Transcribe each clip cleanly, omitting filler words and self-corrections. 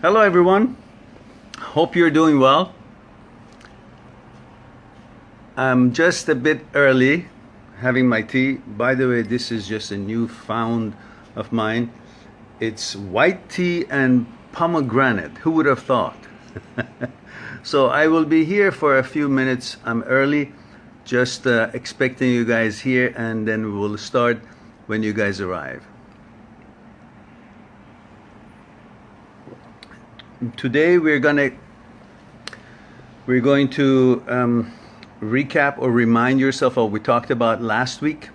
Hello everyone, hope you're doing well. I'm just a bit early having my tea. By the way, this is just a new found of mine. It's white tea and pomegranate. Who would have thought? So I will be here for a few minutes. I'm early, just expecting you guys here, and then we will start when you guys arrive. Today we're going to recap or remind yourself of what we talked about last week,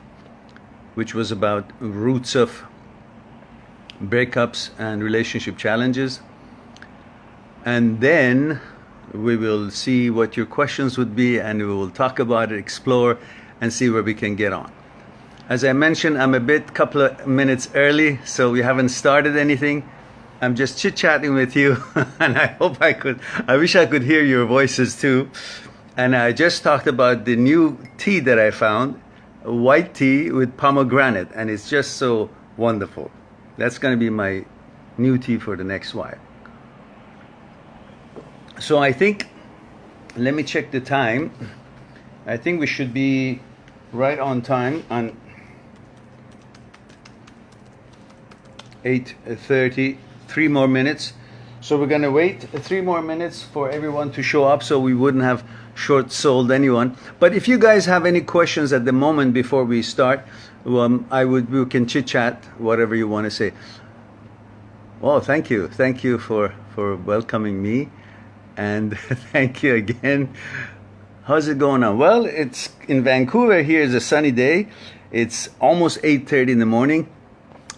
which was about roots of breakups and relationship challenges. And then we will see what your questions would be, and we will talk about it, explore, and see where we can get on. As I mentioned, I'm a couple of minutes early, so we haven't started anything. I'm just chit-chatting with you, and I wish I could hear your voices too. And I just talked about the new tea that I found, white tea with pomegranate, and it's just so wonderful. That's going to be my new tea for the next while. So I think, let me check the time. I think we should be right on time on 8:30. 3 more minutes. So we're going to wait 3 more minutes for everyone to show up, so we wouldn't have short-sold anyone. But if you guys have any questions at the moment before we start, we can chit-chat, whatever you want to say. Oh, thank you for welcoming me, and thank you again. How's it going on? Well, it's in Vancouver. Here is a sunny day. It's almost 8:30 in the morning.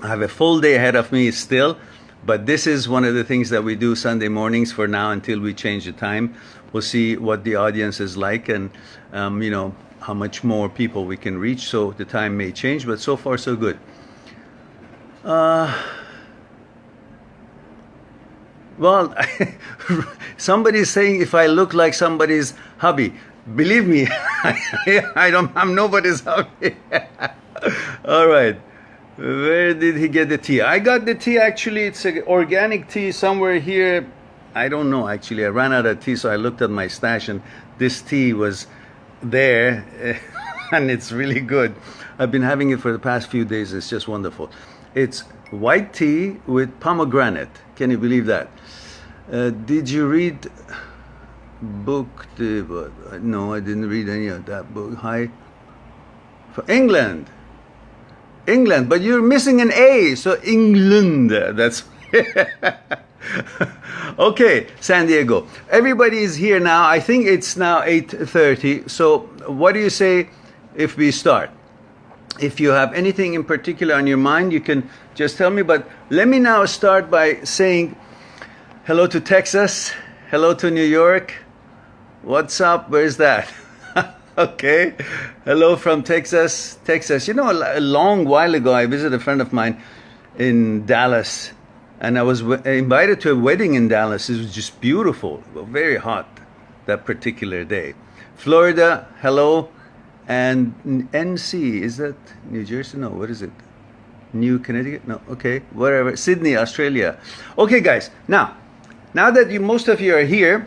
I have a full day ahead of me still. But this is one of the things that we do Sunday mornings for now until we change the time. We'll see what the audience is like, and how much more people we can reach. So the time may change, but so far so good. Well, somebody's saying if I look like somebody's hubby. Believe me, I'm nobody's hubby. All right. Where did he get the tea? I got the tea, actually. It's an organic tea somewhere here. I don't know, actually. I ran out of tea, so I looked at my stash, and this tea was there, and it's really good. I've been having it for the past few days. It's just wonderful. It's white tea with pomegranate. Can you believe that? Did you read book? No, I didn't read any of that book. Hi. For England, but you're missing an A, so England, that's okay. San Diego, everybody is here now. I think it's now 8:30, so what do you say if we start? If you have anything in particular on your mind, you can just tell me, but let me now start by saying hello to Texas, hello to New York. What's up? Where's that? Okay, hello from Texas. You know, a long while ago, I visited a friend of mine in Dallas, and I was invited to a wedding in Dallas. It was just beautiful, very hot that particular day. Florida, hello, and NC, is that New Jersey? No, what is it? New Connecticut? No, okay, whatever. Sydney, Australia. Okay, guys, now that most of you are here,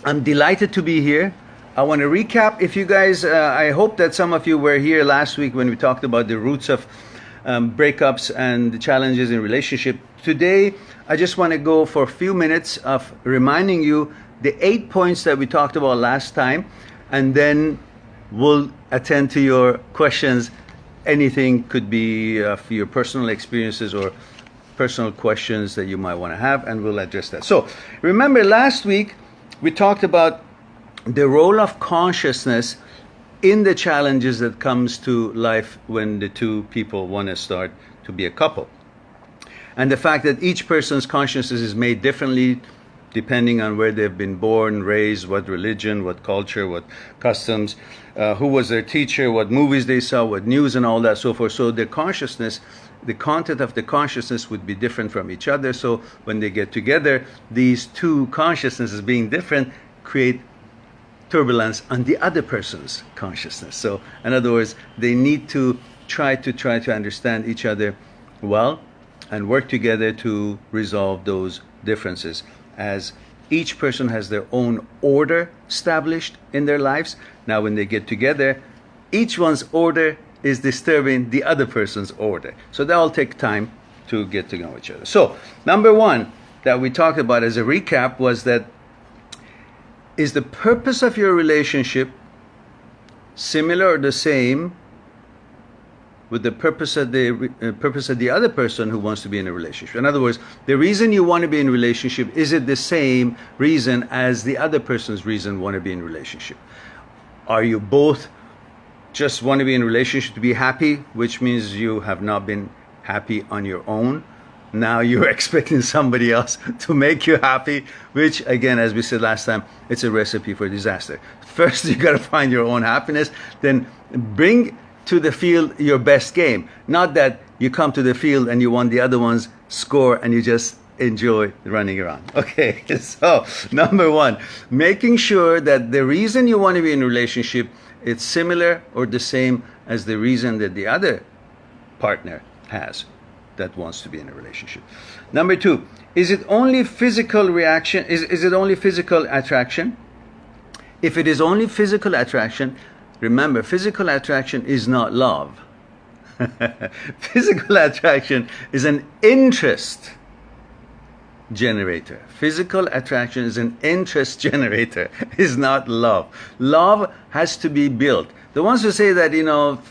I'm delighted to be here. I want to recap. If you guys, I hope that some of you were here last week when we talked about the roots of breakups and the challenges in relationship. Today, I just want to go for a few minutes of reminding you the 8 points that we talked about last time, and then we'll attend to your questions. Anything could be for your personal experiences or personal questions that you might want to have, and we'll address that. So, remember last week we talked about the role of consciousness in the challenges that comes to life when the two people want to start to be a couple. And the fact that each person's consciousness is made differently depending on where they've been born, raised, what religion, what culture, what customs, who was their teacher, what movies they saw, what news and all that, so forth. So the consciousness, the content of the consciousness would be different from each other. So when they get together, these two consciousnesses being different create turbulence on the other person's consciousness. So in other words, they need to try to understand each other well and work together to resolve those differences, as each person has their own order established in their lives. Now, when they get together, each one's order is disturbing the other person's order. So they all take time to get to know each other. So, number one that we talked about as a recap was that, is the purpose of your relationship similar or the same with the purpose of the other person who wants to be in a relationship? In other words, the reason you want to be in a relationship, is it the same reason as the other person's reason want to be in a relationship? Are you both just want to be in a relationship to be happy, which means you have not been happy on your own? Now you're expecting somebody else to make you happy, which, again, as we said last time, it's a recipe for disaster. First, you got to find your own happiness, then bring to the field your best game. Not that you come to the field and you want the other one's score and you just enjoy running around. Okay, so number one, making sure that the reason you want to be in a relationship, it's similar or the same as the reason that the other partner has that wants to be in a relationship. Number two, is it only physical reaction? Is it only physical attraction? If it is only physical attraction, remember, physical attraction is not love. Physical attraction is an interest generator. Physical attraction is an interest generator, is not love. Love has to be built. The ones who say that,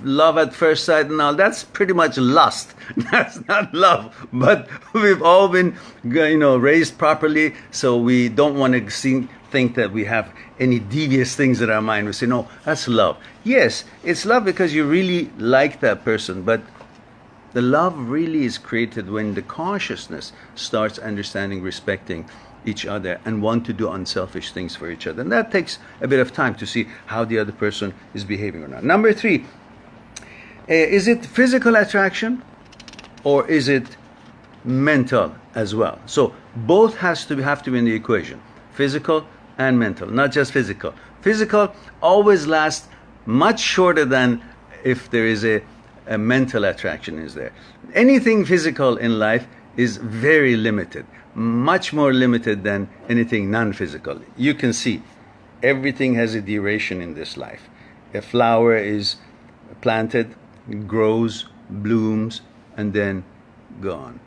love at first sight and all, that's pretty much lust. That's not love. But we've all been, raised properly, so we don't want to think that we have any devious things in our mind. We say, no, that's love. Yes, it's love because you really like that person, but the love really is created when the consciousness starts understanding, respecting each other, and want to do unselfish things for each other. And that takes a bit of time to see how the other person is behaving or not. Number three, is it physical attraction or is it mental as well? So both have to be in the equation, physical and mental, not just physical. Physical always lasts much shorter than if there is a mental attraction is there. Anything physical in life is very limited, much more limited than anything non-physical. You can see everything has a duration in this life. A flower is planted, grows, blooms, and then gone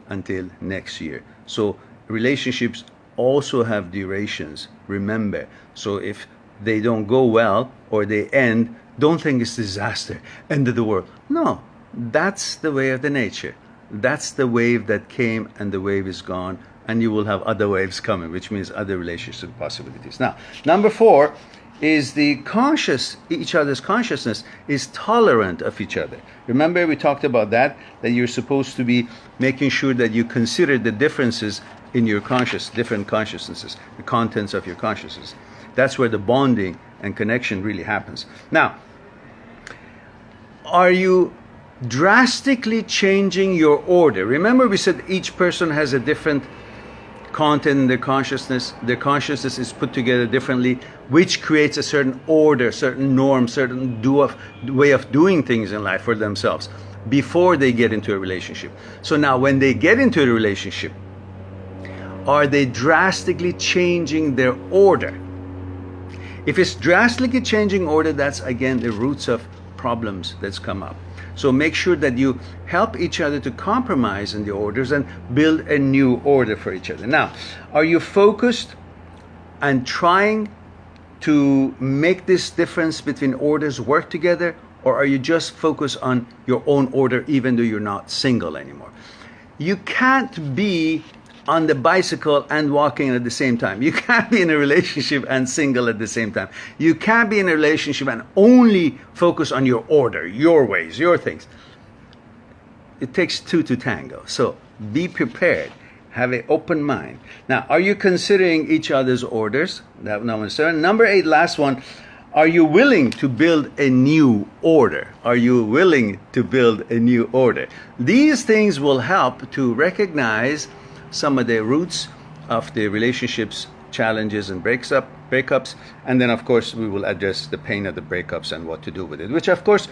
until next year. So relationships also have durations, remember. So if they don't go well or they end, don't think it's disaster, end of the world. No, that's the way of the nature. That's the wave that came and the wave is gone, and you will have other waves coming, which means other relationship possibilities. Now, number four is each other's consciousness is tolerant of each other. Remember, we talked about that you're supposed to be making sure that you consider the differences in your different consciousnesses, the contents of your consciousness. That's where the bonding and connection really happens. Now, are you drastically changing your order? Remember, we said each person has a different content in their consciousness. Their consciousness is put together differently, which creates a certain order, certain norm, certain way of doing things in life for themselves before they get into a relationship. So now when they get into a relationship, are they drastically changing their order? If it's drastically changing order, that's again the roots of problems that's come up. So make sure that you help each other to compromise in the orders and build a new order for each other. Now, are you focused and trying to make this difference between orders work together, or are you just focused on your own order even though you're not single anymore? You can't be on the bicycle and walking at the same time. You can't be in a relationship and single at the same time. You can't be in a relationship and only focus on your order, your ways, your things. It takes two to tango. So be prepared. Have an open mind. Now, are you considering each other's orders? That number 7. Number 8, last one. Are you willing to build a new order? Are you willing to build a new order? These things will help to recognize some of the roots of the relationships, challenges, and breakups, and then of course we will address the pain of the breakups and what to do with it, which of course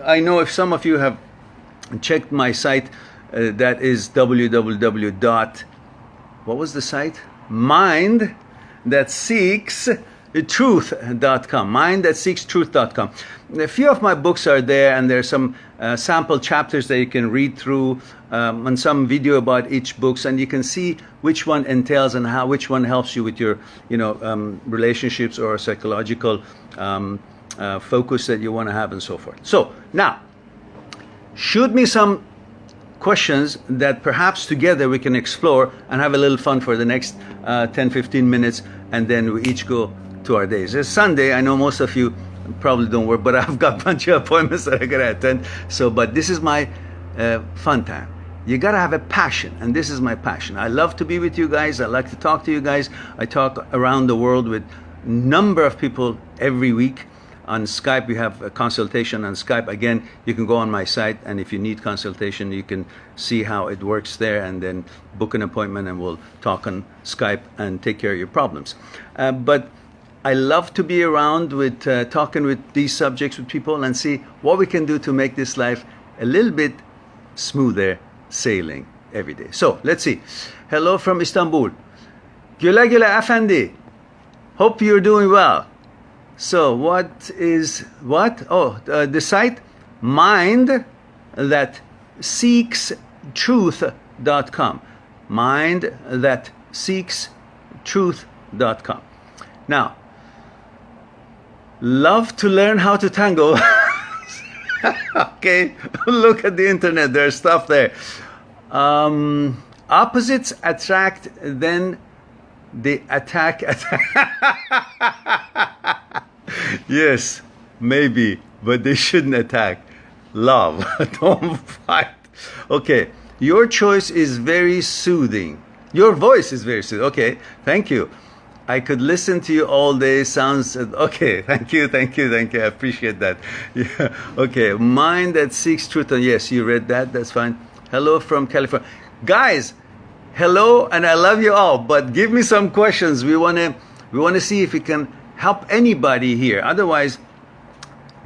I know if some of you have checked my site, that is www.dadbeh, what was the site? Mind that seeks truth.com. Mindthatseekstruth.com. A few of my books are there, and there's some sample chapters that you can read through, and some video about each books, and you can see which one entails and how which one helps you with your relationships or psychological focus that you want to have and so forth. So now, shoot me some questions that perhaps together we can explore and have a little fun for the next 10-15 minutes, and then we each go to our days. It's Sunday. I know most of you probably don't work, but I've got a bunch of appointments that I gotta attend. So, but this is my fun time. You gotta have a passion, and this is my passion. I love to be with you guys. I like to talk to you guys. I talk around the world with a number of people every week. On Skype, we have a consultation on Skype. Again, you can go on my site, and if you need consultation, you can see how it works there, and then book an appointment, and we'll talk on Skype and take care of your problems. But I love to be around with talking with these subjects with people and see what we can do to make this life a little bit smoother sailing every day. So let's see. Hello from Istanbul. Güle güle efendi. Hope you're doing well. So what is what? Oh, the site Mind That Seeks Truth.com. Mind That Seeks Truth.com. Now, love to learn how to tango. Okay, look at the internet. There's stuff there. Opposites attract, then they attack. Yes, maybe, but they shouldn't attack. Love, don't fight. Okay, your choice is very soothing. Your voice is very soothing. Okay, thank you. I could listen to you all day. Sounds okay. Thank you. I appreciate that. Yeah. Okay. Mind that seeks truth. Yes, you read that. That's fine. Hello from California, guys. Hello, and I love you all. But give me some questions. We wanna see if we can help anybody here. Otherwise,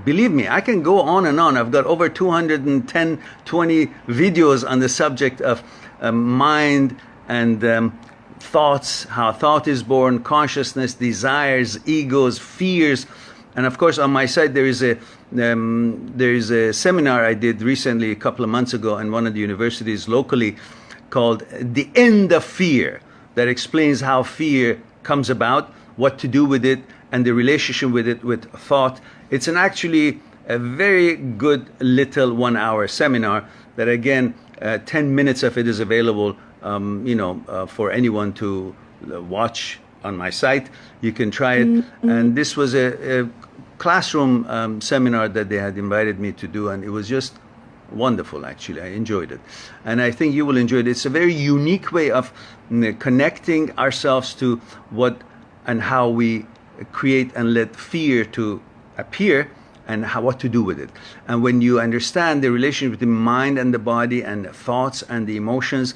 believe me, I can go on and on. I've got over 210, 20 videos on the subject of mind and thoughts, how thought is born, consciousness, desires, egos, fears. And of course, on my site, there is a seminar I did recently, a couple of months ago, in one of the universities locally, called The End of Fear, that explains how fear comes about, what to do with it, and the relationship with it, with thought. It's actually a very good little 1-hour seminar that, again, 10 minutes of it is available for anyone to watch on my site. You can try it. Mm-hmm. And this was a classroom seminar that they had invited me to do, and it was just wonderful, actually. I enjoyed it. And I think you will enjoy it. It's a very unique way of connecting ourselves to what and how we create and let fear to appear, and what to do with it. And when you understand the relationship between mind and the body and the thoughts and the emotions,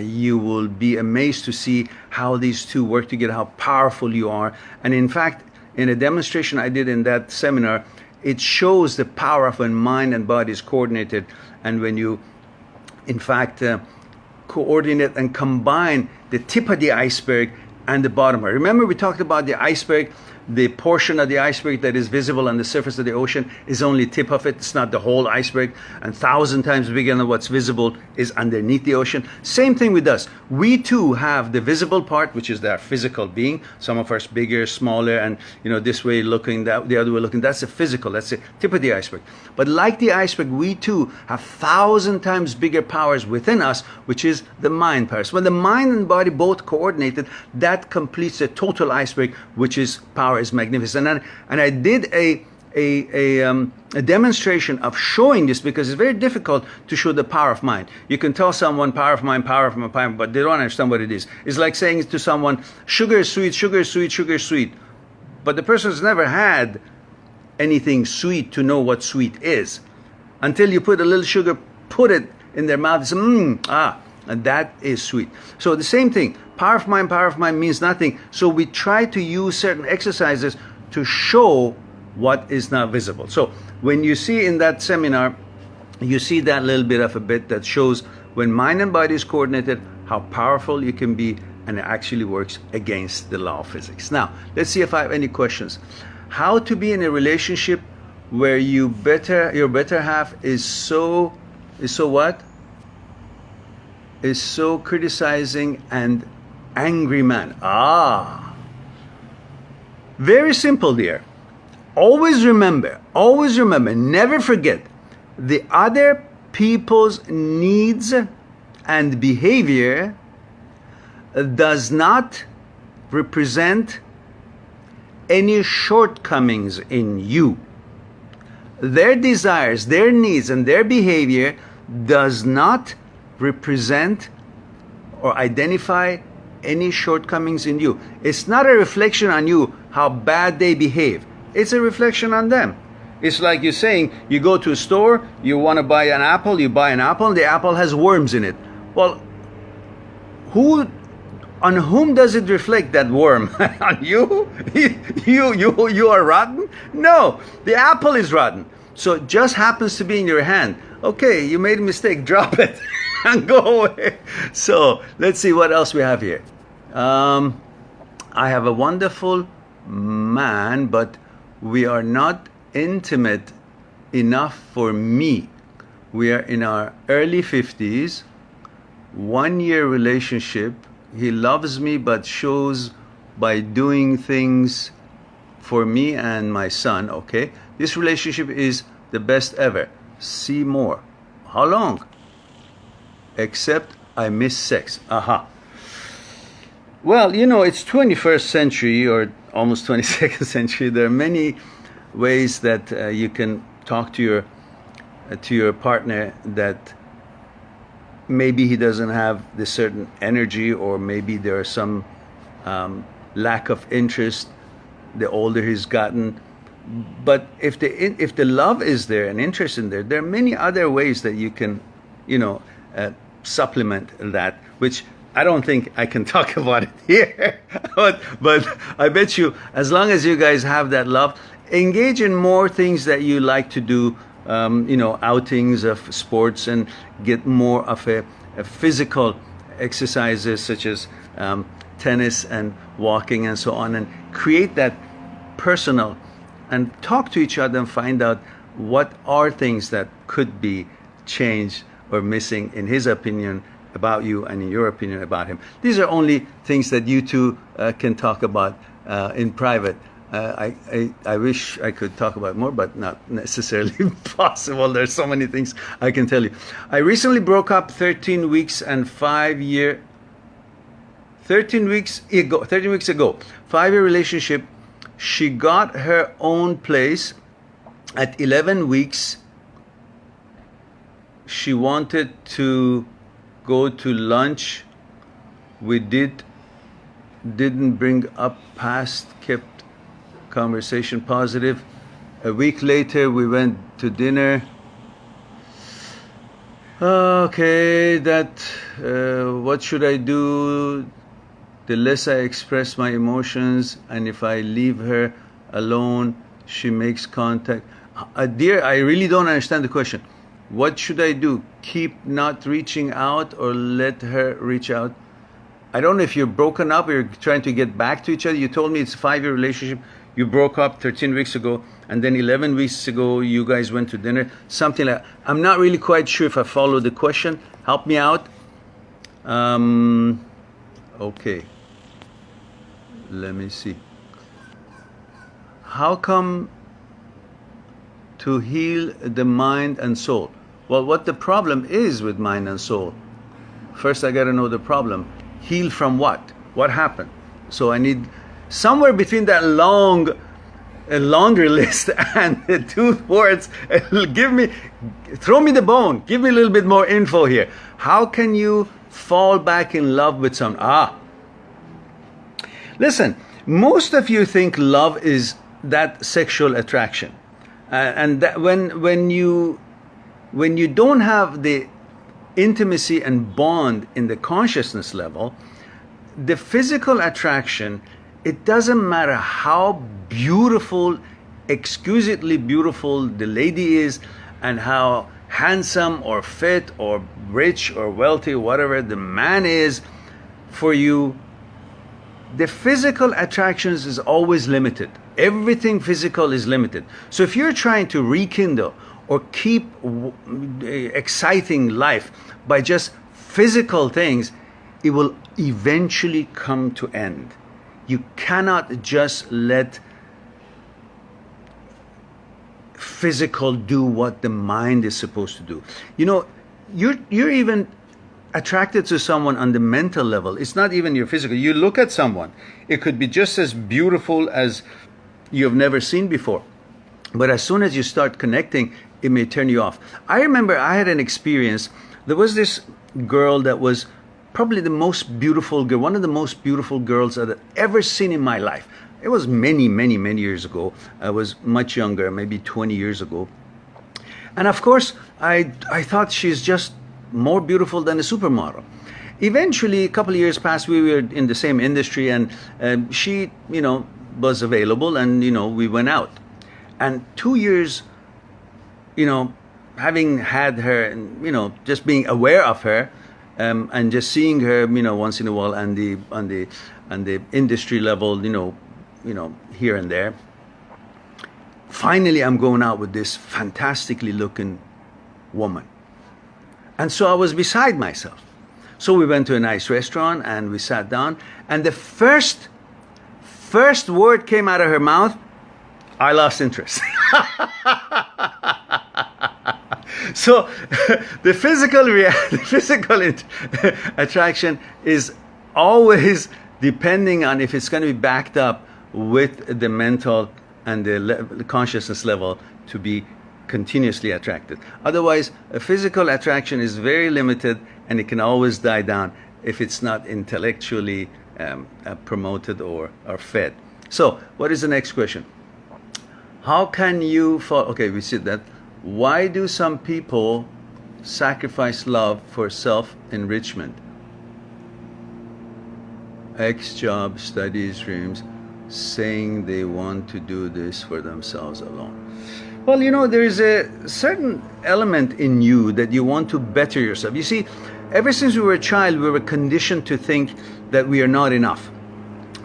you will be amazed to see how these two work together, how powerful you are. And in fact, in a demonstration I did in that seminar, it shows the power of when mind and body is coordinated, and when you, in fact, coordinate and combine the tip of the iceberg and the bottom part. Remember, we talked about the iceberg. The portion of the iceberg that is visible on the surface of the ocean is only tip of it. It's not the whole iceberg. And 1,000 times bigger than what's visible is underneath the ocean. Same thing with us. We too have the visible part, which is our physical being. Some of us bigger, smaller, and this way looking, that the other way looking. That's the physical. That's the tip of the iceberg. But like the iceberg, we too have 1,000 times bigger powers within us, which is the mind powers. When the mind and body both coordinated, that completes the total iceberg, which is power. Is magnificent. And I did a demonstration of showing this, because it's very difficult to show the power of mind. You can tell someone power of mind, but they don't understand what it is. It's like saying to someone, sugar is sweet, sugar is sweet, sugar is sweet. But the person has never had anything sweet to know what sweet is. Until you put a little sugar, put it in their mouth, and say, and that is sweet. So the same thing. Power of mind means nothing. So we try to use certain exercises to show what is not visible. So when you see in that seminar, you see that little bit of a bit that shows when mind and body is coordinated, how powerful you can be, and it actually works against the law of physics. Now, let's see if I have any questions. How to be in a relationship where your better half is so what? Is so criticizing and angry man. Very simple, dear. Always remember, never forget, the other people's needs and behavior does not represent any shortcomings in you. Their desires, their needs, and their behavior does not represent or identify any shortcomings in you. It's not a reflection on you how bad they behave. It's a reflection on them. It's like you're saying, you go to a store, you want to buy an apple, you buy an apple, and the apple has worms in it. Well, on whom does it reflect, that worm? On you? You are rotten? No, the apple is rotten. So it just happens to be in your hand. Okay, you made a mistake, drop it and go away. So let's see what else we have here. I have a wonderful man, but we are not intimate enough for me. We are in our early 50s, 1-year relationship. He loves me but shows by doing things for me and my son. Okay, this relationship is the best ever. See more. How long? Except I miss sex. Well, you know, it's 21st century or almost 22nd century. There are many ways that you can talk to your partner that maybe he doesn't have this certain energy, or maybe there are some lack of interest the older he's gotten. But if the love is there and interest in there are many other ways that you can, supplement that, which I don't think I can talk about it here. but I bet you, as long as you guys have that love, engage in more things that you like to do, outings of sports, and get more of a physical exercises such as tennis and walking and so on, and create that personal, and talk to each other and find out what are things that could be changed or missing in his opinion about you and in your opinion about him. These are only things that you two can talk about in private. I wish I could talk about more, but not necessarily possible. There's so many things I can tell you. I recently broke up 13 weeks ago, 5-year relationship. She got her own place. At 11 weeks, she wanted to go to lunch. We didn't bring up past, kept conversation positive. A week later, we went to dinner. Okay, what should I do? The less I express my emotions, and if I leave her alone, she makes contact. Dear, I really don't understand the question. What should I do? Keep not reaching out or let her reach out? I don't know if you're broken up or you're trying to get back to each other. You told me it's a 5-year relationship. You broke up 13 weeks ago, and then 11 weeks ago, you guys went to dinner. Something like that. I'm not really quite sure if I followed the question. Help me out. Okay. Let me see. How come to heal the mind and soul? Well, what the problem is with mind and soul, first I got to know the problem. Heal from what? What happened? So I need somewhere between that long laundry list and the 2 words. Throw me the bone. Give me a little bit more info here. How can you fall back in love with someone? Listen, most of you think love is that sexual attraction, and that when you don't have the intimacy and bond in the consciousness level, the physical attraction, it doesn't matter how beautiful, exquisitely beautiful the lady is, and how handsome or fit or rich or wealthy, whatever the man is for you, the physical attractions is always limited. Everything physical is limited. So if you're trying to rekindle or keep exciting life by just physical things, it will eventually come to end. You cannot just let physical do what the mind is supposed to do. You know, you're even attracted to someone on the mental level. It's not even your physical. You look at someone, it could be just as beautiful as you've never seen before. But as soon as you start connecting, it may turn you off. I remember I had an experience. There was this girl that was probably the most beautiful girl, one of the most beautiful girls I'd ever seen in my life. It was many, many, many years ago. I was much younger, maybe 20 years ago. And of course, I thought she's just more beautiful than a supermodel. Eventually, a couple of years passed, we were in the same industry, and she, you know, was available, and, you know, we went out. And 2 years, you know, having had her, and, you know, just being aware of her, and just seeing her, you know, once in a while, and on the industry level, you know, here and there. Finally, I'm going out with this fantastically looking woman. And so I was beside myself. So we went to a nice restaurant and we sat down, and the first word came out of her mouth, I lost interest. So the physical attraction is always depending on if it's going to be backed up with the mental and the consciousness level to be continuously attracted. Otherwise, a physical attraction is very limited, and it can always die down if it's not intellectually promoted or fed. So, what is the next question? How can you follow? Okay, we said that. Why do some people sacrifice love for self-enrichment? Job, studies, dreams, saying they want to do this for themselves alone. Well, you know, there is a certain element in you that you want to better yourself. You see, ever since we were a child, we were conditioned to think that we are not enough.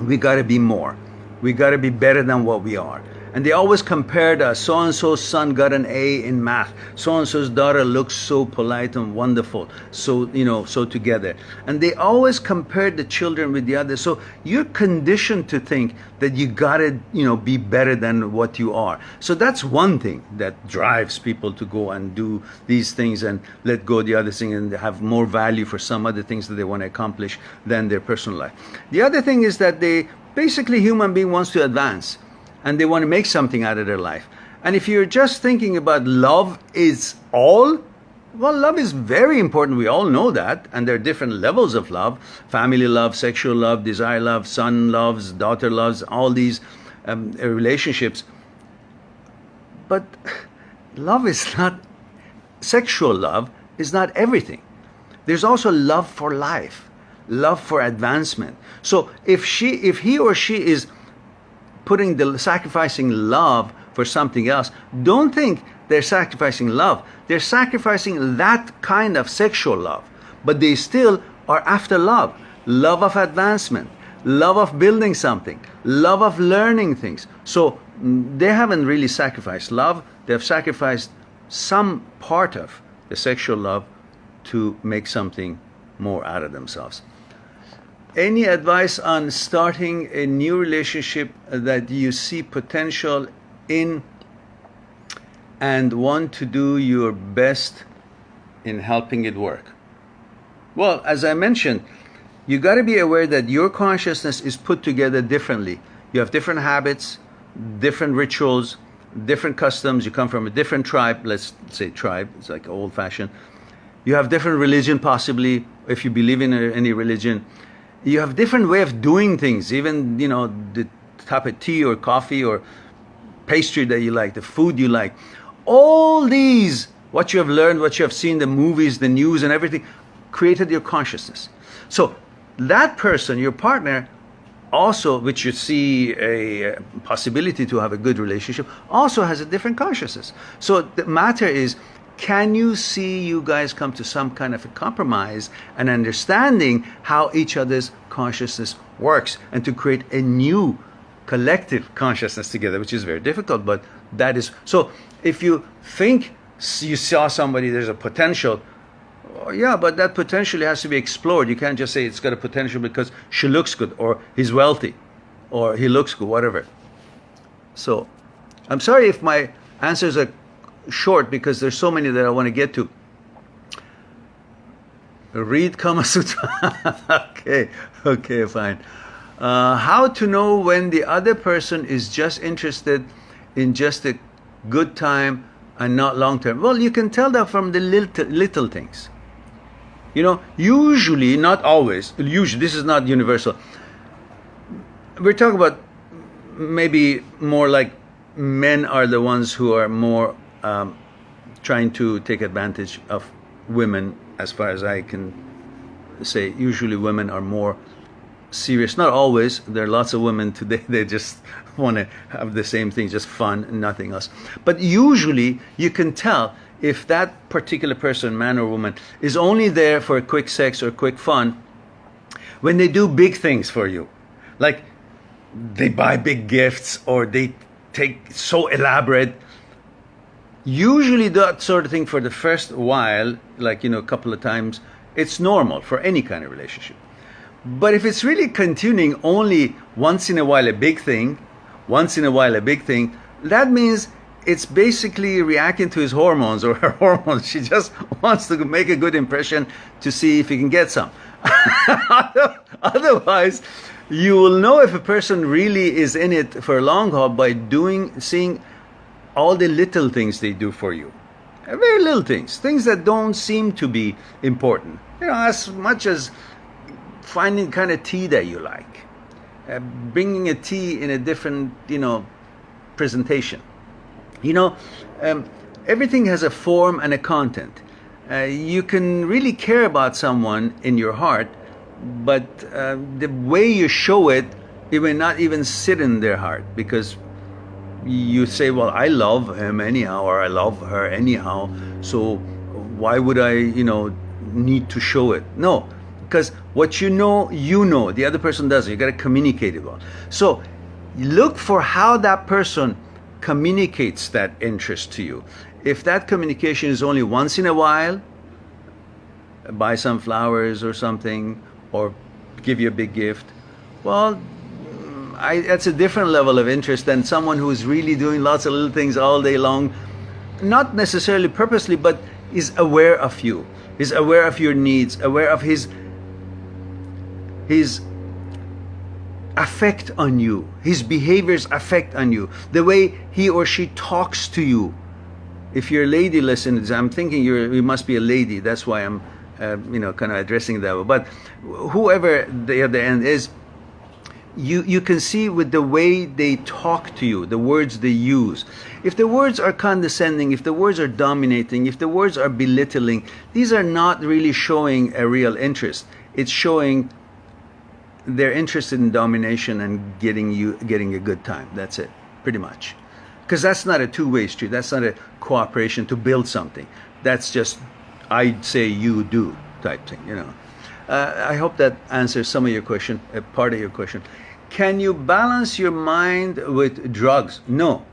We got to be more. We got to be better than what we are. And they always compared us. So-and-so's son got an A in math. So-and-so's daughter looks so polite and wonderful. So, you know, so together. And they always compared the children with the others. So you're conditioned to think that you gotta, you know, be better than what you are. So that's one thing that drives people to go and do these things and let go of the other thing and have more value for some other things that they want to accomplish than their personal life. The other thing is that basically human being wants to advance. And they want to make something out of their life. And if you're just thinking about love is all, well, love is very important. We all know that. And there are different levels of love. Family love, sexual love, desire love, son loves, daughter loves, all these relationships. But love is not, sexual love is not everything. There's also love for life, love for advancement. So if he or she is sacrificing love for something else, don't think they're sacrificing love. They're sacrificing that kind of sexual love, but they still are after love. Love of advancement, love of building something, love of learning things. So they haven't really sacrificed love. They've sacrificed some part of the sexual love to make something more out of themselves. Any advice on starting a new relationship that you see potential in and want to do your best in helping it work? Well, as I mentioned, you got to be aware that your consciousness is put together differently. You have different habits, different rituals, different customs. You come from a different tribe, let's say tribe, it's like old-fashioned. You have different religion possibly, if you believe in any religion. You have different way of doing things, even, you know, the type of tea or coffee or pastry that you like, the food you like. All these, what you have learned, what you have seen, the movies, the news and everything, created your consciousness. So that person, your partner, also, which you see a possibility to have a good relationship, also has a different consciousness. So the matter is, can you see you guys come to some kind of a compromise and understanding how each other's consciousness works, and to create a new collective consciousness together, which is very difficult, but that is. So if you think you saw somebody, there's a potential, oh, yeah, but that potential has to be explored. You can't just say it's got a potential because she looks good, or he's wealthy, or he looks good, whatever. So I'm sorry if my answers are short, because there's so many that I want to get to. Read Kama Sutra. Okay, fine. How to know when the other person is just interested in just a good time and not long term? Well, you can tell that from the little things. You know, usually, not always, usually, this is not universal. We're talking about maybe more like men are the ones who are more trying to take advantage of women, as far as I can say. Usually women are more serious. Not always. There are lots of women today, they just want to have the same thing, just fun and nothing else. But usually you can tell if that particular person, man or woman, is only there for quick sex or quick fun when they do big things for you. Like they buy big gifts, or they take so elaborate. Usually that sort of thing for the first while, like, a couple of times, it's normal for any kind of relationship. But if it's really continuing only once in a while a big thing, that means it's basically reacting to his hormones or her hormones. She just wants to make a good impression to see if he can get some. Otherwise, you will know if a person really is in it for a long haul by seeing all the little things they do for you. Very little things that don't seem to be important. As much as finding the kind of tea that you like, bringing a tea in a different, presentation. Everything has a form and a content. You can really care about someone in your heart, but the way you show it, it may not even sit in their heart, because you say, well, I love him anyhow, or I love her anyhow, so why would I, need to show it? No, because what you know, the other person doesn't. You got to communicate it well. So look for how that person communicates that interest to you. If that communication is only once in a while, buy some flowers or something, or give you a big gift, well, that's a different level of interest than someone who's really doing lots of little things all day long, not necessarily purposely, but is aware of you, is aware of your needs, aware of his effect on you, his behavior's effect on you, the way he or she talks to you. If you're a lady, listen, I'm thinking you must be a lady, that's why I'm kind of addressing that way. But whoever the other end is, you can see with the way they talk to you, the words they use. If the words are condescending, if the words are dominating, if the words are belittling, these are not really showing a real interest. It's showing they're interested in domination and getting a good time. That's it, pretty much. Because that's not a two-way street. That's not a cooperation to build something. That's just I say you do type thing, I hope that answers some of your question, a part of your question. Can you balance your mind with drugs? No.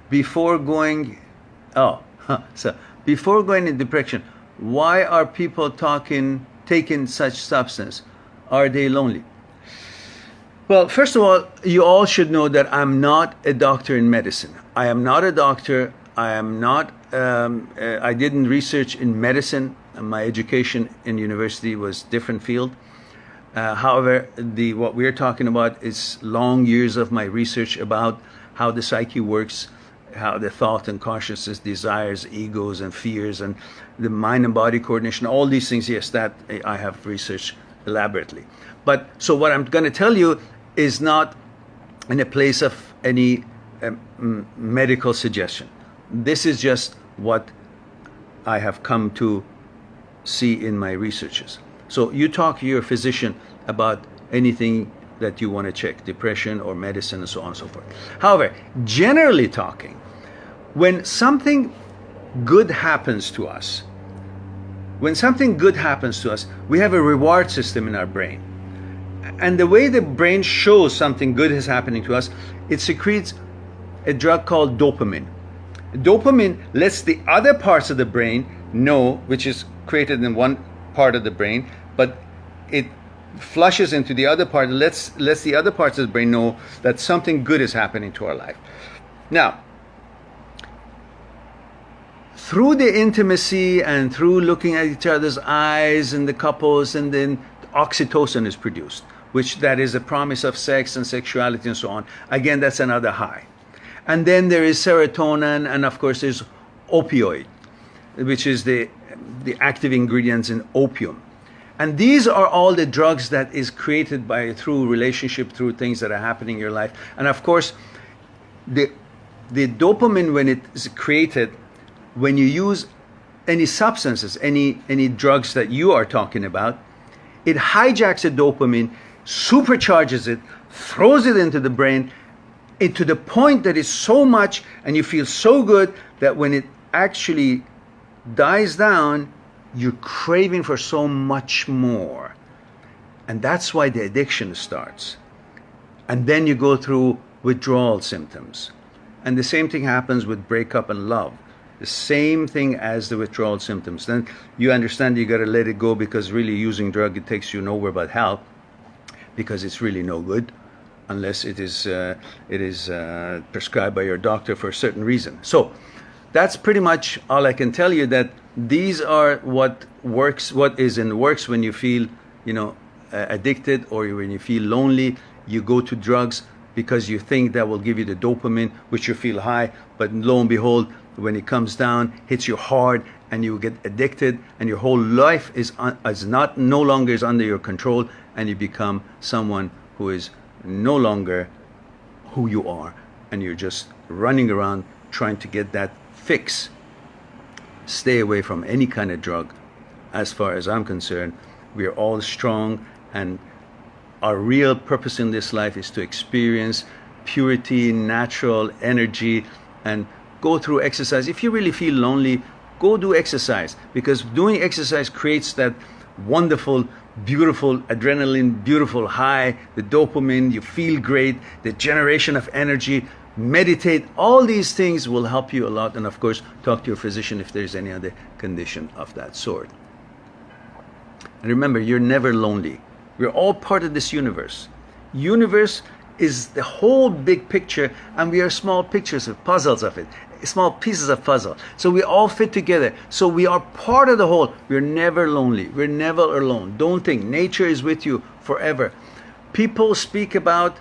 Before going in depression, why are people taking such substance? Are they lonely? Well, first of all, you all should know that I'm not a doctor in medicine. I am not a doctor. I am not. I didn't research in medicine. My education in university was different field. However, what we're talking about is long years of my research about how the psyche works, how the thought and consciousness, desires, egos, and fears, and the mind and body coordination, all these things. Yes, that I have researched elaborately. But so what I'm going to tell you is not in a place of any medical suggestion. This is just what I have come to see in my researches. So you talk to your physician about anything that you want to check, depression or medicine and so on and so forth. However, generally talking, when something good happens to us, when something good happens to us, we have a reward system in our brain. And the way the brain shows something good is happening to us, it secretes a drug called dopamine. Dopamine lets the other parts of the brain know, which is created in one part of the brain, but it flushes into the other part, lets the other parts of the brain know that something good is happening to our life. Now, through the intimacy and through looking at each other's eyes and the couples, and then oxytocin is produced, which that is a promise of sex and sexuality and so on. Again, that's another high. And then there is serotonin, and of course there's opioid, which is the active ingredients in opium. And these are all the drugs that is created through relationship, through things that are happening in your life. And of course, the dopamine, when it is created, when you use any substances, any drugs that you are talking about, it hijacks the dopamine, supercharges it, throws it into the brain, to the point that it's so much, and you feel so good that when it actually dies down, you're craving for so much more. And that's why the addiction starts. And then you go through withdrawal symptoms. And the same thing happens with breakup and love. The same thing as the withdrawal symptoms. Then you understand you got to let it go, because really using drug, it takes you nowhere but hell, because it's really no good unless it is prescribed by your doctor for a certain reason. So that's pretty much all I can tell you, that these are what works, what is in the works when you feel, addicted, or when you feel lonely. You go to drugs because you think that will give you the dopamine, which you feel high, but lo and behold, when it comes down, hits you hard, and you get addicted, and your whole life is no longer is under your control, and you become someone who is no longer who you are, and you're just running around trying to get that fix. Stay away from any kind of drug. As far as I'm concerned, we are all strong, and our real purpose in this life is to experience purity, natural energy, and go through exercise. If you really feel lonely, go do exercise, because doing exercise creates that wonderful, beautiful adrenaline, beautiful high, the dopamine, you feel great, the generation of energy. Meditate. All these things will help you a lot. And of course, talk to your physician if there's any other condition of that sort. And remember, you're never lonely. We're all part of this universe. Universe is the whole big picture, and we are small pictures of puzzles of it, small pieces of puzzle. So we all fit together. So we are part of the whole. We're never lonely. We're never alone. Don't think. Nature is with you forever. People speak about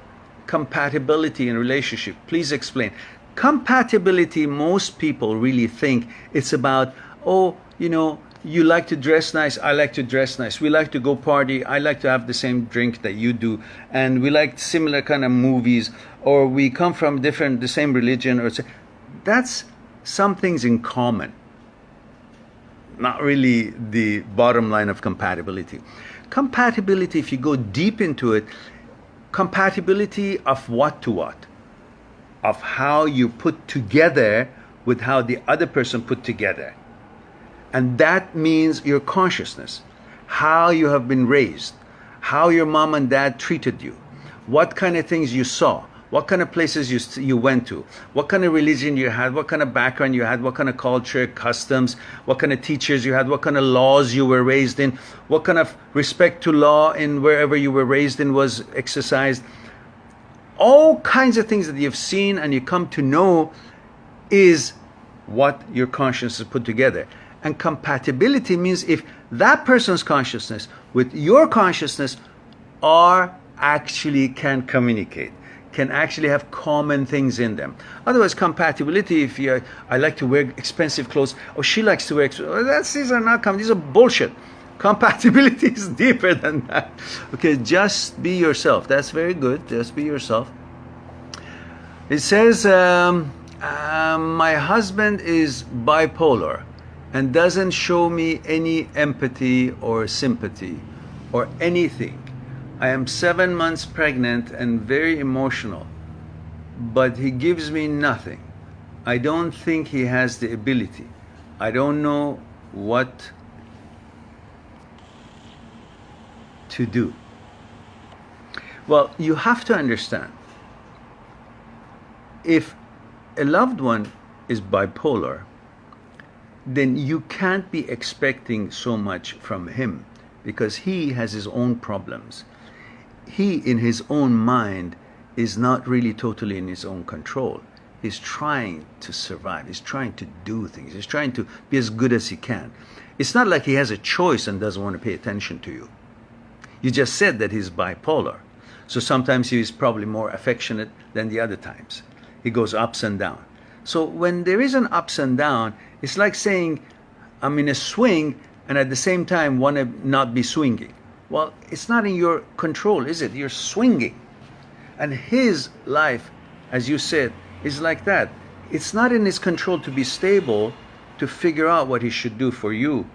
compatibility in relationship. Please explain. Compatibility, most people really think it's about, you like to dress nice, I like to dress nice. We like to go party, I like to have the same drink that you do. And we like similar kind of movies, or we come from the same religion. That's some things in common. Not really the bottom line of compatibility. Compatibility, if you go deep into it, compatibility of what to what? Of how you put together with how the other person put together. And that means your consciousness, how you have been raised, how your mom and dad treated you, what kind of things you saw, what kind of places you went to, what kind of religion you had, what kind of background you had, what kind of culture, customs, what kind of teachers you had, what kind of laws you were raised in, what kind of respect to law in wherever you were raised in was exercised. All kinds of things that you've seen and you come to know is what your consciousness has put together. And compatibility means if that person's consciousness with your consciousness actually can communicate, can actually have common things in them. Otherwise, compatibility, if I like to wear expensive clothes, or she likes to wear these are not these are bullshit. Compatibility is deeper than that. Okay, just be yourself. That's very good. Just be yourself. It says, my husband is bipolar and doesn't show me any empathy or sympathy or anything. I am 7 months pregnant and very emotional, but he gives me nothing. I don't think he has the ability. I don't know what to do. Well, you have to understand, if a loved one is bipolar, then you can't be expecting so much from him, because he has his own problems. He, in his own mind, is not really totally in his own control. He's trying to survive. He's trying to do things. He's trying to be as good as he can. It's not like he has a choice and doesn't want to pay attention to you. You just said that he's bipolar. So sometimes he's probably more affectionate than the other times. He goes ups and down. So when there is an ups and down, it's like saying, I'm in a swing and at the same time want to not be swinging. Well, it's not in your control, is it? You're swinging. And his life, as you said, is like that. It's not in his control to be stable, to figure out what he should do for you,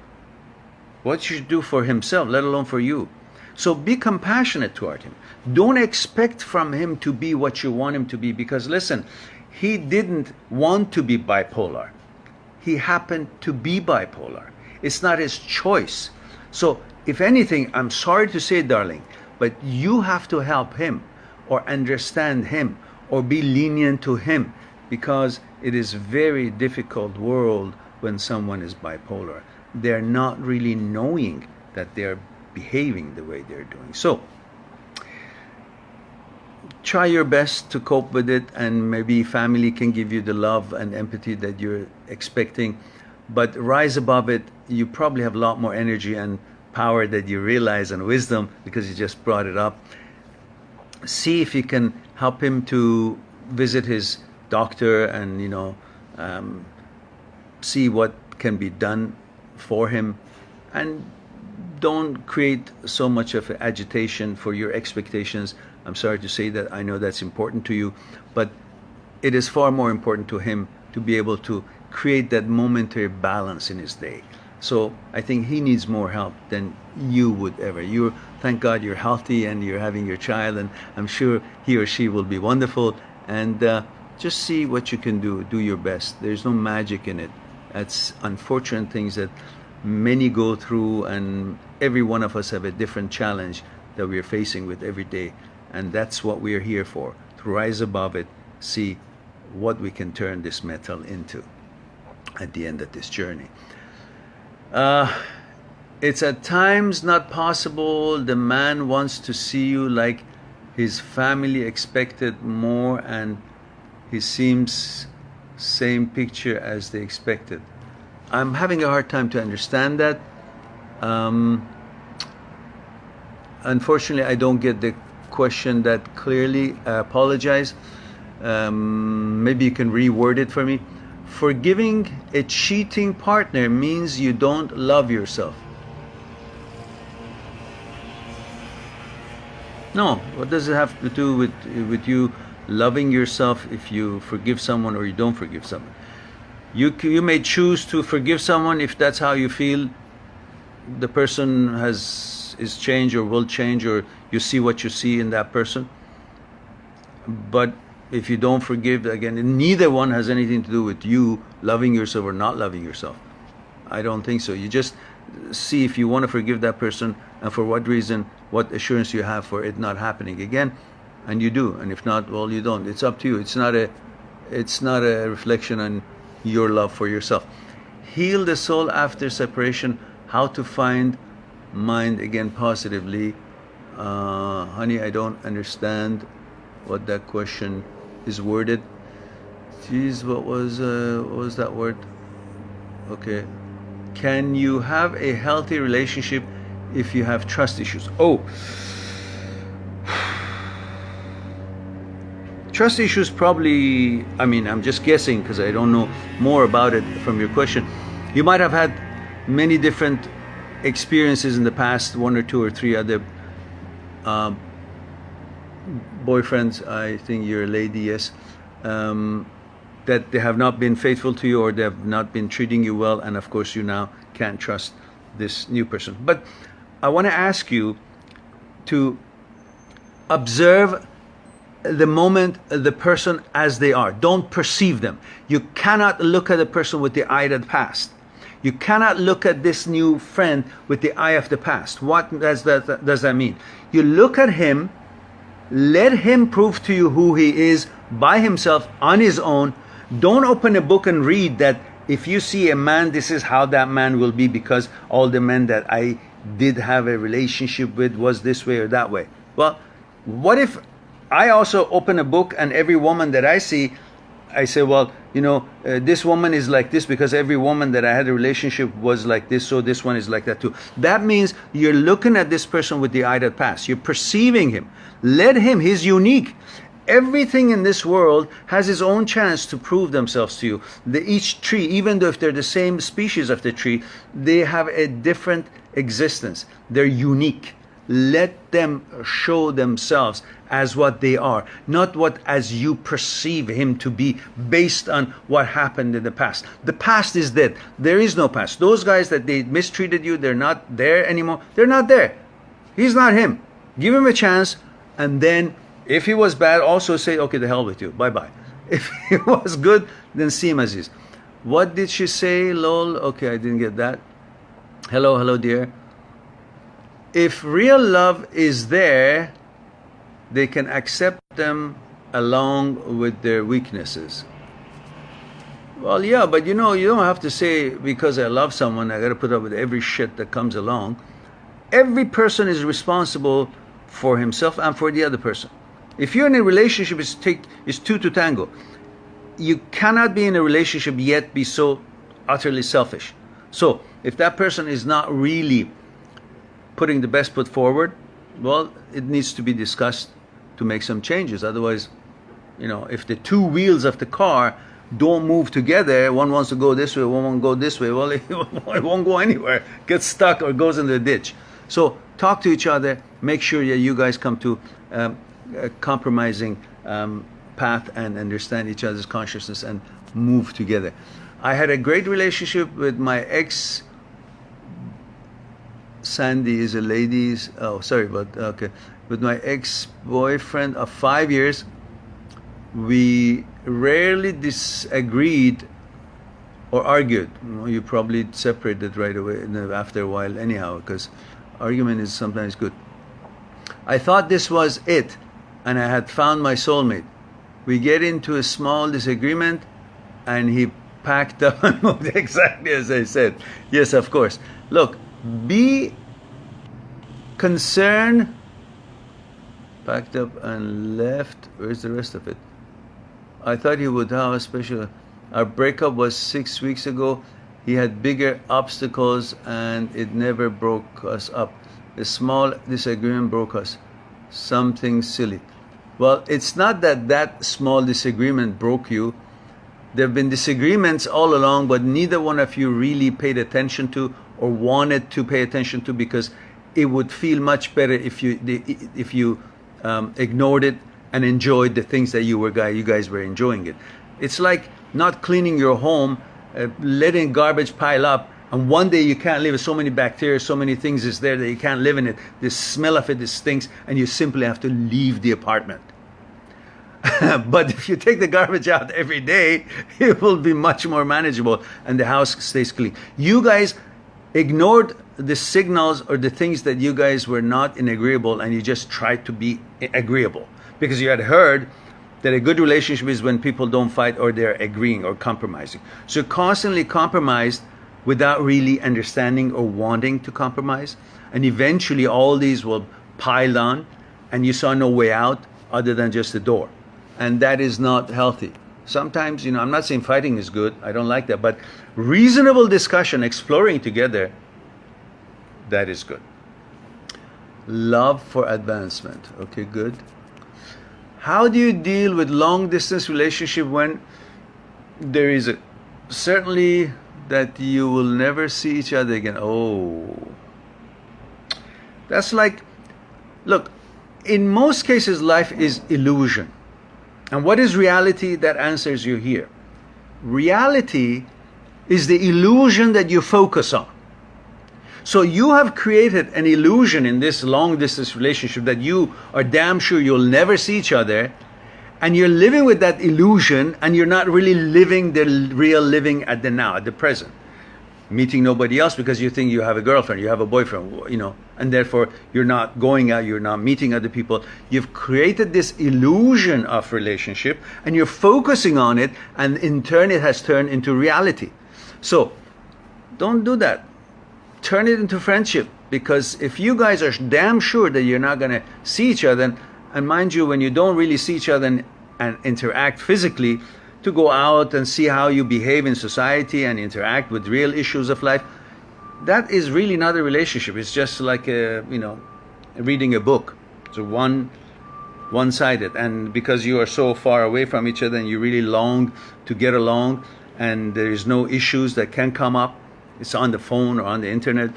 what he should do for himself, let alone for you. So be compassionate toward him. Don't expect from him to be what you want him to be, because listen, he didn't want to be bipolar. He happened to be bipolar. It's not his choice. So if anything, I'm sorry to say, darling, but you have to help him or understand him or be lenient to him, because it is a very difficult world when someone is bipolar. They're not really knowing that they're behaving the way they're doing. So try your best to cope with it, and maybe family can give you the love and empathy that you're expecting, but rise above it. You probably have a lot more energy and power that you realize, and wisdom, because you just brought it up. See if you can help him to visit his doctor and see what can be done for him, and don't create so much of agitation for your expectations. I'm sorry to say that. I know that's important to you, but it is far more important to him to be able to create that momentary balance in his day. So I think he needs more help than you would ever. Thank God you're healthy and you're having your child, and I'm sure he or she will be wonderful. And just see what you can do. Do your best. There's no magic in it. That's unfortunate things that many go through, and every one of us have a different challenge that we're facing with every day. And that's what we're here for, to rise above it, see what we can turn this metal into at the end of this journey. It's at times not possible. The man wants to see you like his family expected more, and he seems same picture as they expected. I'm having a hard time to understand that. Unfortunately, I don't get the question that clearly. I apologize. Maybe you can reword it for me. Forgiving a cheating partner means you don't love yourself. No, what does it have to do with you loving yourself if you forgive someone or you don't forgive someone? You may choose to forgive someone if that's how you feel the person is changed or will change, or you see what you see in that person. But if you don't forgive, again, neither one has anything to do with you loving yourself or not loving yourself. I don't think so. You just see if you want to forgive that person, and for what reason, what assurance you have for it not happening again, and you do. And if not, well, you don't. It's up to you. It's not a reflection on your love for yourself. Heal the soul after separation. How to find mind again positively. Honey, I don't understand what that question is worded. Jeez, what was that word? Okay. Can you have a healthy relationship if you have trust issues? Oh, trust issues probably, I mean, I'm just guessing because I don't know more about it from your question. You might have had many different experiences in the past, one or two or three other boyfriends. I think you're a lady, yes, that they have not been faithful to you, or they have not been treating you well, and of course you now can't trust this new person. But I want to ask you to observe the moment, the person as they are. Don't perceive them. You cannot look at a person with the eye that passed. You cannot look at this new friend with the eye of the past. What does that mean? You look at him, let him prove to you who he is by himself on his own. Don't open a book and read that if you see a man, this is how that man will be, because all the men that I did have a relationship with was this way or that way. Well, what if I also open a book and every woman that I see, I say, well, this woman is like this because every woman that I had a relationship was like this, so this one is like that too. That means you're looking at this person with the eye that passed. You're perceiving him. Let him, he's unique. Everything in this world has its own chance to prove themselves to you. Each tree, even though if they're the same species of the tree, they have a different existence. They're unique. Let them show themselves as what they are, not what as you perceive him to be based on what happened in the past. The past is dead. There is no past. Those guys that they mistreated you, they're not there anymore. They're not there. He's not him. Give him a chance, and then if he was bad, also say, okay, the hell with you. Bye-bye. If he was good, then see him as he is. What did she say, lol? Okay, I didn't get that. Hello, dear. If real love is there, they can accept them along with their weaknesses. Well, yeah, but you don't have to say, because I love someone, I got to put up with every shit that comes along. Every person is responsible for himself and for the other person. If you're in a relationship, it's two to tango. You cannot be in a relationship yet be so utterly selfish. So if that person is not really putting the best foot forward, well, it needs to be discussed to make some changes. Otherwise, if the two wheels of the car don't move together, one wants to go this way, one wants to go this way, well, it won't go anywhere, gets stuck or goes in the ditch. So talk to each other, make sure that you guys come to a compromising path and understand each other's consciousness and move together. I had a great relationship with my ex. Sandy is a lady's, with my ex-boyfriend of 5 years. We rarely disagreed or argued. You probably separated right away after a while anyhow, because argument is sometimes good. I thought this was it, and I had found my soulmate. We get into a small disagreement, and he packed up and moved exactly as I said. Yes, of course. Look, be concerned. Packed up and left. Where's the rest of it? I thought he would have a special. Our breakup was 6 weeks ago. He had bigger obstacles and it never broke us up. A small disagreement broke us. Something silly. Well, it's not that small disagreement broke you. There have been disagreements all along, but neither one of you really paid attention to or wanted to pay attention to, because it would feel much better if you ignored it and enjoyed the things that you guys were enjoying it. It's like not cleaning your home, letting garbage pile up, and one day you can't live. So many bacteria, so many things is there that you can't live in it. The smell of it stinks, and you simply have to leave the apartment. But if you take the garbage out every day, it will be much more manageable, and the house stays clean. You guys ignored the signals or the things that you guys were not in agreeable, and you just tried to be agreeable because you had heard that a good relationship is when people don't fight or they're agreeing or compromising. So constantly compromised without really understanding or wanting to compromise, and eventually all these will pile on, and you saw no way out other than just the door, and that is not healthy. Sometimes, I'm not saying fighting is good, I don't like that, but reasonable discussion, exploring together, that is good. Love for advancement. Okay, good. How do you deal with long distance relationship when there is a certainly that you will never see each other again? Oh, that's like, look, in most cases life is illusion. And what is reality? That answers you here. Reality is the illusion that you focus on. So you have created an illusion in this long distance relationship that you are damn sure you'll never see each other, and you're living with that illusion, and you're not really living the real living at the now, at the present. meeting nobody else because you think you have a girlfriend, you have a boyfriend, you know, and therefore you're not going out, you're not meeting other people. You've created this illusion of relationship and you're focusing on it, and in turn it has turned into reality. So don't do that. Turn it into friendship, because if you guys are damn sure that you're not going to see each other, and mind you, when you don't really see each other and interact physically, to go out and see how you behave in society and interact with real issues of life, that is really not a relationship. It's just like reading a book. So one-sided, and because you are so far away from each other and you really long to get along, and there is no issues that can come up, it's on the phone or on the internet,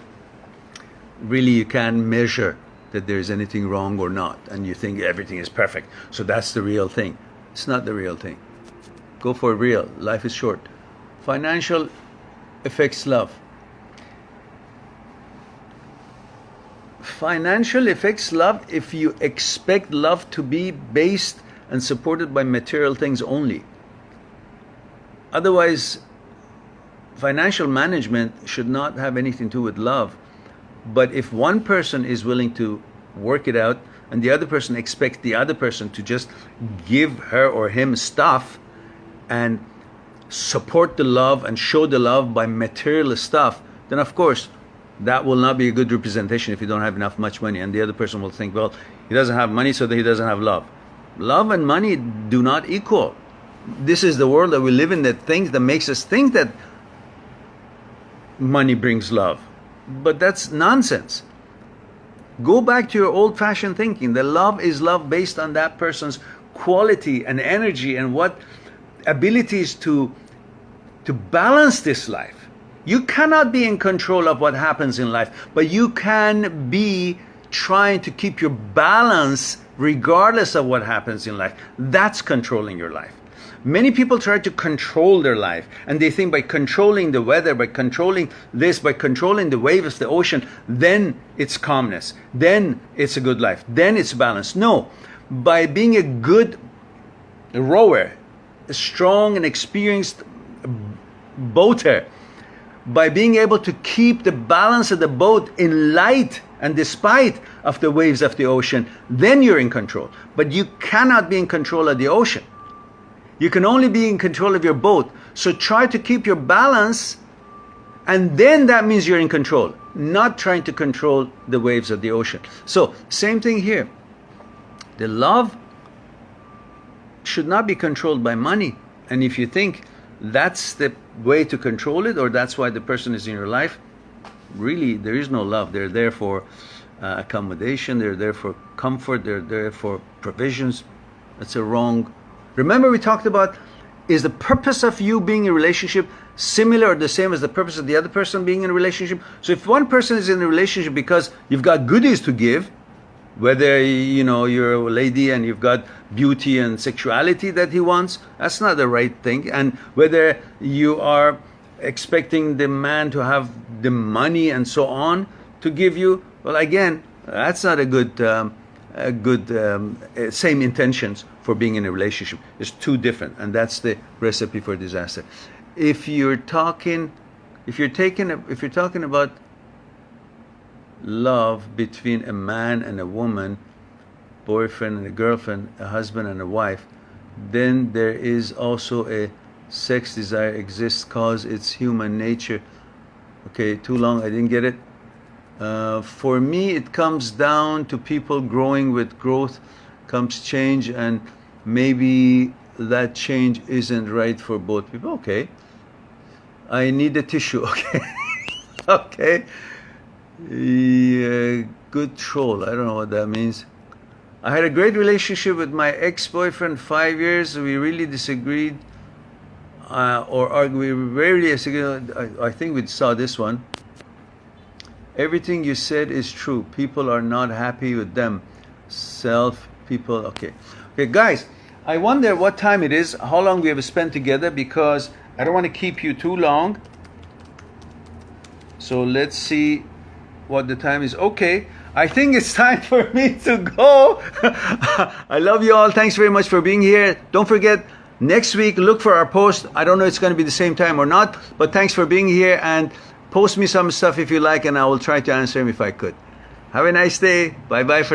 really you can't measure that there's anything wrong or not, and you think everything is perfect, so that's the real thing. It's not the real thing. Go for real. Life is short. Financial affects love. Financial affects love if you expect love to be based and supported by material things only. Otherwise, financial management should not have anything to do with love. But if one person is willing to work it out and the other person expects the other person to just give her or him stuff and support the love and show the love by material stuff, then of course that will not be a good representation if you don't have much money, and the other person will think, well, he doesn't have money, so that he doesn't have love. Love and money do not equal. This is the world that we live in, that makes us think that money brings love. But that's nonsense. Go back to your old-fashioned thinking. The love is love based on that person's quality and energy and what abilities to balance this life. You cannot be in control of what happens in life, but you can be trying to keep your balance regardless of what happens in life. That's controlling your life. Many people try to control their life, and they think by controlling the weather, by controlling this, by controlling the waves, the ocean, then it's calmness, then it's a good life, then it's balance. No, by being a good rower, a strong and experienced boater, by being able to keep the balance of the boat in light and despite of the waves of the ocean, then you're in control. But you cannot be in control of the ocean. You can only be in control of your boat. So try to keep your balance, and then that means you're in control, not trying to control the waves of the ocean. So same thing here. The love should not be controlled by money. And if you think that's the way to control it, or that's why the person is in your life, really there is no love. They're there for accommodation, they're there for comfort, they're there for provisions. That's a wrong. Remember we talked about, is the purpose of you being in a relationship similar or the same as the purpose of the other person being in a relationship? So if one person is in a relationship because you've got goodies to give, whether you're a lady and you've got beauty and sexuality that he wants, that's not the right thing. And whether you are expecting the man to have the money and so on to give you, well, again, that's not a good same intentions for being in a relationship. It's too different, and that's the recipe for disaster. If you're talking about love between a man and a woman, boyfriend and a girlfriend, a husband and a wife, then there is also a sex desire exists cause it's human nature. Okay, too long, I didn't get it. For me, it comes down to people growing. With growth comes change, and maybe that change isn't right for both people. Okay, I need a tissue. Okay. Okay. Yeah, good troll. I don't know what that means. I had a great relationship with my ex-boyfriend, 5 years. We really disagreed, or argued. We rarely disagreed. I think we saw this one. Everything you said is true. People are not happy with them. People. Okay, guys. I wonder what time it is. How long we have spent together, because I don't want to keep you too long. So let's see what the time is. Okay, I think it's time for me to go. I love you all. Thanks very much for being here. Don't forget, next week look for our post. I don't know if it's going to be the same time or not, but thanks for being here, and Post me some stuff if you like, and I will try to answer them if I could. Have a nice day. Bye-bye for